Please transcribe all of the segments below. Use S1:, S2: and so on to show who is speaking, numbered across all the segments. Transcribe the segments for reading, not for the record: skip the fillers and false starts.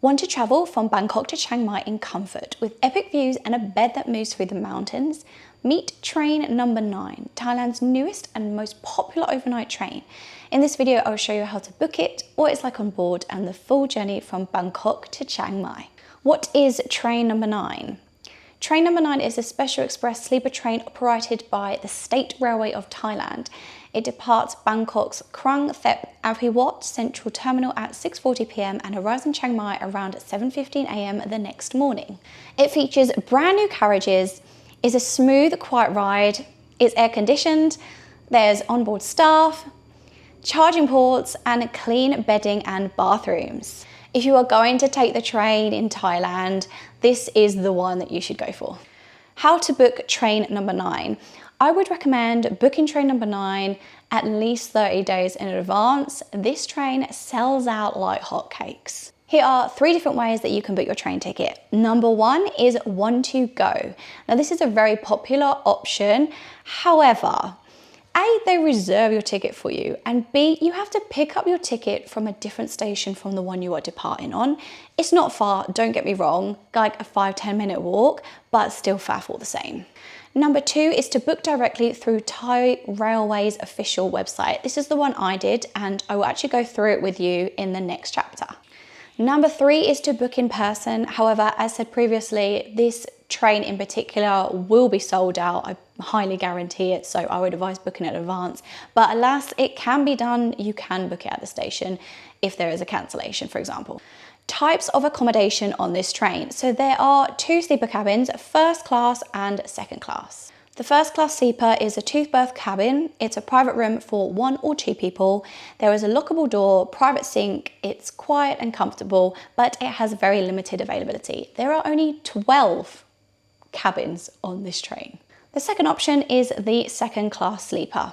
S1: Want to travel from Bangkok to Chiang Mai in comfort with epic views and a bed that moves through the mountains? Meet train number 9, Thailand's newest and most popular overnight train. In this video, I'll show you how to book it, what it's like on board, and the full journey from Bangkok to Chiang Mai. What is train number 9? Train number 9 is a special express sleeper train operated by the State Railway of Thailand. It departs Bangkok's Krung, Thep, Aphiwat Central Terminal at 6:40 p.m. and arrives in Chiang Mai around 7:15 a.m. the next morning. It features brand new carriages, is a smooth, quiet ride, it's air conditioned, there's onboard staff, charging ports, and clean bedding and bathrooms. If you are going to take the train in Thailand, this is the one that you should go for. How to book train number 9. I would recommend booking train number 9 at least 30 days in advance. This train sells out like hotcakes. Here are 3 different ways that you can book your train ticket. Number 1 is One2Go. Now this is a very popular option. However, A, they reserve your ticket for you, and B, you have to pick up your ticket from a different station from the one you are departing on. It's not far, don't get me wrong, like a 5-10 minute walk, but still faff all the same. Number 2 is to book directly through Thai Railway's official website. This is the one I did, and I will actually go through it with you in the next chapter. Number 3 is to book in person. However, as said previously, this train in particular will be sold out. I highly guarantee it, so I would advise booking in advance. But alas, it can be done. You can book it at the station if there is a cancellation, for example. Types of accommodation on this train. So there are 2 sleeper cabins, first class and second class. The first class sleeper is a 2-berth cabin. It's a private room for 1 or 2 people. There is a lockable door, private sink. It's quiet and comfortable, but it has very limited availability. There are only 12 cabins on this train. The second option is the second class sleeper.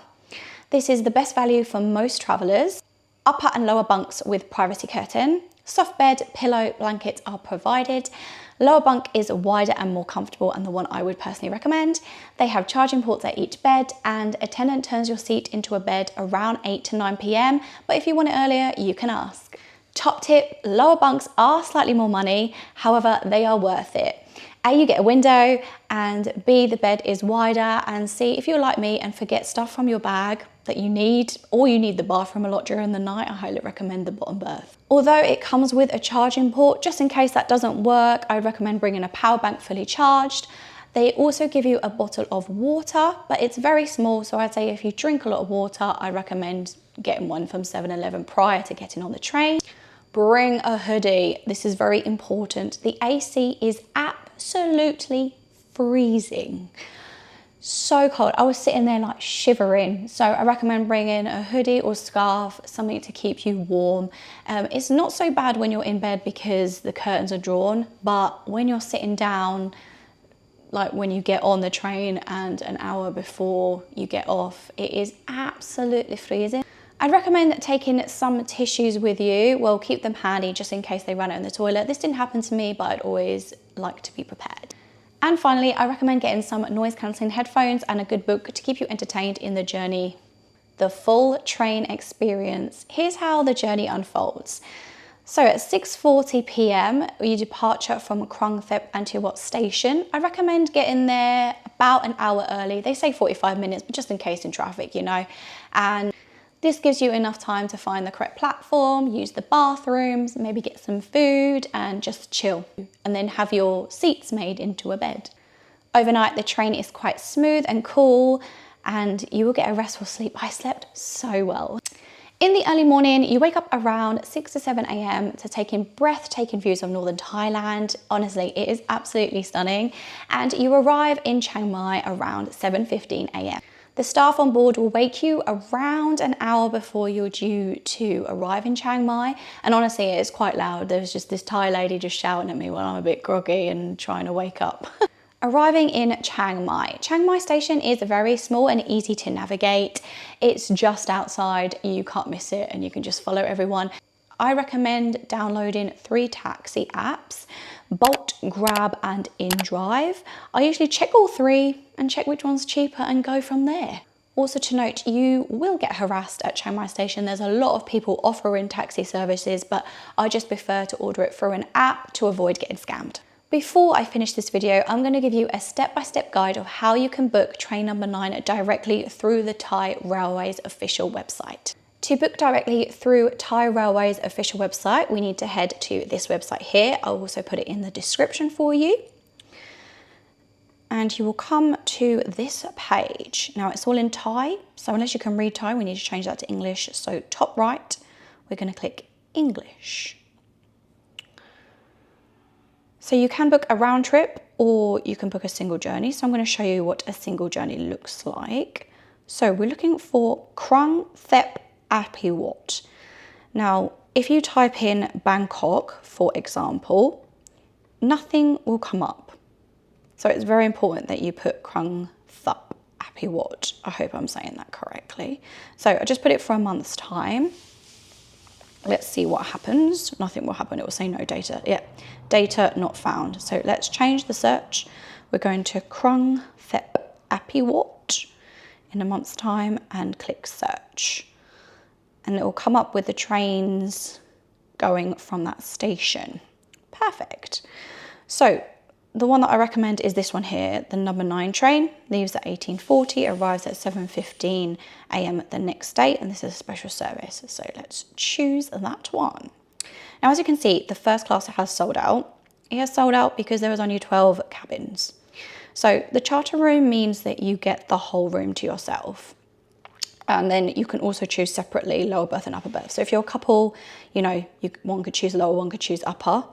S1: This is the best value for most travelers. Upper and lower bunks with privacy curtain. Soft bed, pillow, blankets are provided. Lower bunk is wider and more comfortable, and the one I would personally recommend. They have charging ports at each bed, and attendant turns your seat into a bed around 8 to 9 p.m. But if you want it earlier, you can ask. Top tip, lower bunks are slightly more money, however, they are worth it. A, you get a window, and B, the bed is wider, and C, if you're like me and forget stuff from your bag that you need, or you need the bathroom a lot during the night, I highly recommend the bottom berth. Although it comes with a charging port, just in case that doesn't work, I recommend bringing a power bank fully charged. They also give you a bottle of water, but it's very small, so I'd say if you drink a lot of water, I recommend getting one from 7-Eleven prior to getting on the train. Bring a hoodie. This is very important. The AC is absolutely freezing. So cold. I was sitting there like shivering. So I recommend bringing a hoodie or scarf, something to keep you warm. It's not so bad when you're in bed because the curtains are drawn, but when you're sitting down, like when you get on the train and an hour before you get off, it is absolutely freezing. I'd recommend taking some tissues with you. Well, keep them handy just in case they run out in the toilet. This didn't happen to me, but I'd always like to be prepared. And finally, I recommend getting some noise cancelling headphones and a good book to keep you entertained in the journey. The full train experience. Here's how the journey unfolds. So at 6:40 p.m, your departure from Krung, Thep, Aphiwat station. I recommend getting there about an hour early. They say 45 minutes, but just in case in traffic, you know. And this gives you enough time to find the correct platform, use the bathrooms, maybe get some food and just chill, and then have your seats made into a bed. Overnight, the train is quite smooth and cool, and you will get a restful sleep. I slept so well. In the early morning, you wake up around 6 to 7 a.m. to take in breathtaking views of northern Thailand. Honestly, it is absolutely stunning. And you arrive in Chiang Mai around 7:15 a.m. The staff on board will wake you around an hour before you're due to arrive in Chiang Mai. And honestly, it is quite loud. There's just this Thai lady just shouting at me while I'm a bit groggy and trying to wake up. Arriving in Chiang Mai. Chiang Mai station is very small and easy to navigate. It's just outside, you can't miss it, and you can just follow everyone. I recommend downloading 3 taxi apps: Bolt, Grab and InDrive. I usually check all 3 and check which one's cheaper and go from there. Also to note, you will get harassed at Chiang Mai station. There's a lot of people offering taxi services, but I just prefer to order it through an app to avoid getting scammed. Before I finish this video, I'm going to give you a step-by-step guide of how you can book train number 9 directly through the Thai Railways official website. To book directly through Thai Railways official website, we need to head to this website here. I'll also put it in the description for you. And you will come to this page. Now it's all in Thai, so unless you can read Thai, we need to change that to English. So top right, we're going to click English. So you can book a round trip or you can book a single journey. So I'm going to show you what a single journey looks like. So we're looking for Krung, Thep, Aphiwat. Now, if you type in Bangkok, for example, nothing will come up. So it's very important that you put Krung, Thep, Aphiwat. I hope I'm saying that correctly. So I just put it for a month's time. Let's see what happens. Nothing will happen. It will say no data. Yeah, data not found. So let's change the search. We're going to Krung, Thep, Aphiwat in a month's time and click search. And it will come up with the trains going from that station. Perfect. So the one that I recommend is this one here, the number 9 train. Leaves at 18:40, arrives at 7:15 a.m. the next day, and this is a special service. So let's choose that one. Now, as you can see, the first class has sold out. It has sold out because there was only 12 cabins. So the charter room means that you get the whole room to yourself. And then you can also choose separately lower berth and upper berth. So if you're a couple, you know, one could choose lower, one could choose upper.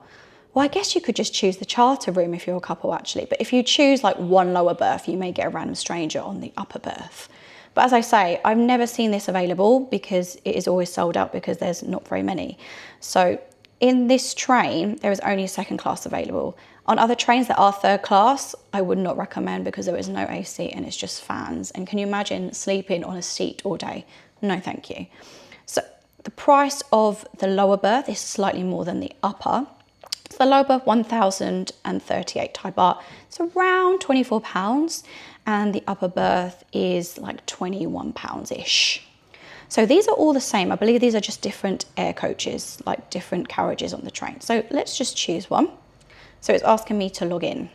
S1: Well, I guess you could just choose the charter room if you're a couple actually. But if you choose like one lower berth, you may get a random stranger on the upper berth. But as I say, I've never seen this available because it is always sold out because there's not very many. So in this train, there is only second class available. On other trains that are third class, I would not recommend because there is no AC and it's just fans. And can you imagine sleeping on a seat all day? No, thank you. So the price of the lower berth is slightly more than the upper. So the lower berth, 1,038 Thai baht. It's around £24. And the upper berth is like £21-ish. So these are all the same. I believe these are just different air coaches, like different carriages on the train. So let's just choose one. So it's asking me to log in.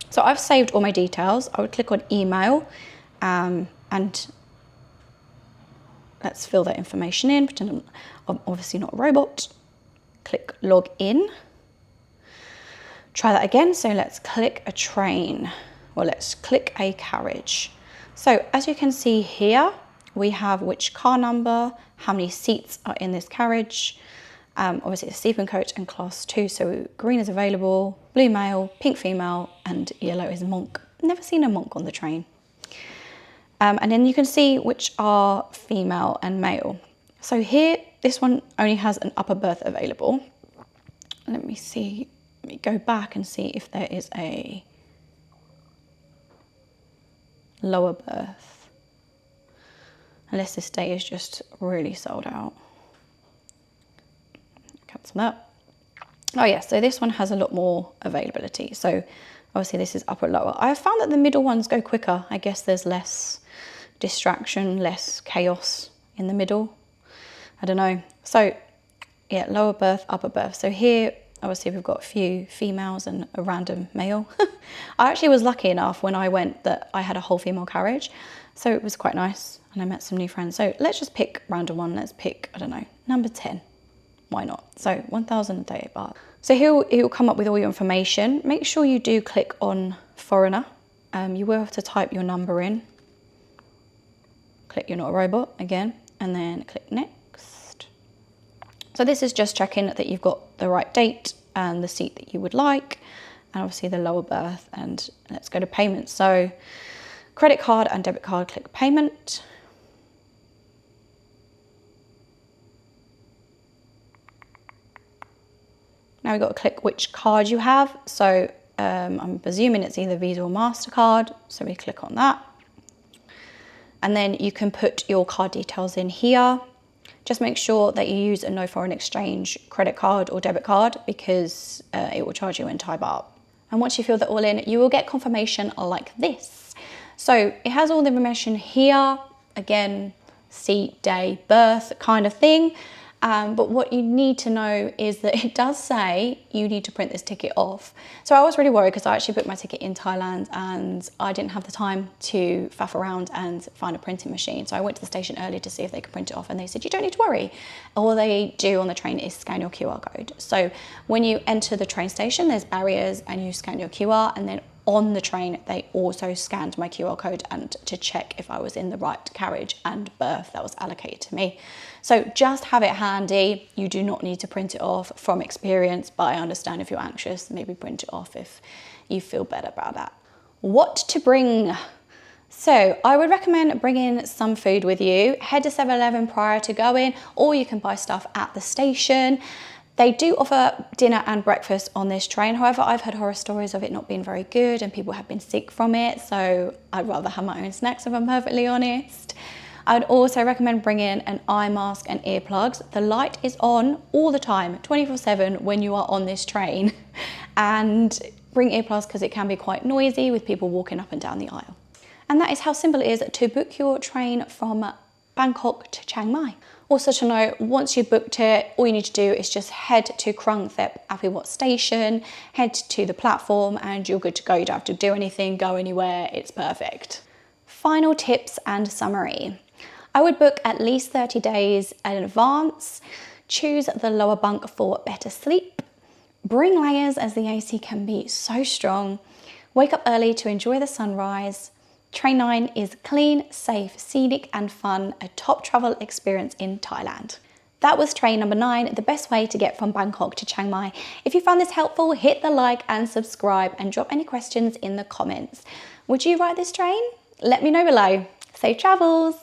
S1: So I've saved all my details. I would click on email and let's fill that information in. Pretend I'm obviously not a robot. Click log in. Try that again. So let's click a train. Well, let's click a carriage. So as you can see here, we have which car number, how many seats are in this carriage. Obviously it's sleeping coach and class 2, so green is available, blue male, pink female, and yellow is monk. Never seen a monk on the train. And then you can see which are female and male. So here, this one only has an upper berth available. Let me see, let me go back and see if there is a lower berth. Unless this day is just really sold out. Cancel that. Oh yeah, so this one has a lot more availability. So obviously this is upper lower. I have found that the middle ones go quicker. I guess there's less distraction, less chaos in the middle. I don't know. So yeah, lower berth, upper berth. So here, obviously we've got a few females and a random male. I actually was lucky enough when I went that I had a whole female carriage. So it was quite nice and I met some new friends. So let's just pick random one. Let's pick, I don't know, number 10. Why not? So 1,038 baht. So here it will come up with all your information. Make sure you do click on foreigner. You will have to type your number in. Click you're not a robot again, and then click next. So this is just checking that you've got the right date and the seat that you would like, and obviously the lower berth. And let's go to payment. So credit card and debit card, click payment. Now we've got to click which card you have. So I'm presuming it's either Visa or MasterCard. So we click on that. And then you can put your card details in here. Just make sure that you use a no foreign exchange credit card or debit card because it will charge you in Thai baht. And once you fill that all in, you will get confirmation like this. So it has all the information here, again, seat, day, berth kind of thing. But what you need to know is that it does say you need to print this ticket off. So I was really worried because I actually booked my ticket in Thailand and I didn't have the time to faff around and find a printing machine. So I went to the station early to see if they could print it off, and they said, you don't need to worry. All they do on the train is scan your QR code. So when you enter the train station, there's barriers and you scan your QR, and then on the train, they also scanned my QR code and to check if I was in the right carriage and berth that was allocated to me. So just have it handy. You do not need to print it off from experience, but I understand if you're anxious, maybe print it off if you feel better about that. What to bring? So I would recommend bringing some food with you. Head to 7-Eleven prior to going, or you can buy stuff at the station. They do offer dinner and breakfast on this train. However, I've heard horror stories of it not being very good and people have been sick from it. So I'd rather have my own snacks if I'm perfectly honest. I would also recommend bringing an eye mask and earplugs. The light is on all the time, 24/7 when you are on this train. And bring earplugs because it can be quite noisy with people walking up and down the aisle. And that is how simple it is to book your train from Bangkok to Chiang Mai. Also to know, once you've booked it, all you need to do is just head to Krung, Thep, Aphiwat station, head to the platform and you're good to go. You don't have to do anything, go anywhere, it's perfect. Final tips and summary. I would book at least 30 days in advance. Choose the lower bunk for better sleep. Bring layers as the AC can be so strong. Wake up early to enjoy the sunrise. Train 9 is clean, safe, scenic and fun, a top travel experience in Thailand. That was train number 9, the best way to get from Bangkok to Chiang Mai. If you found this helpful, hit the like and subscribe and drop any questions in the comments. Would you ride this train? Let me know below. Safe travels!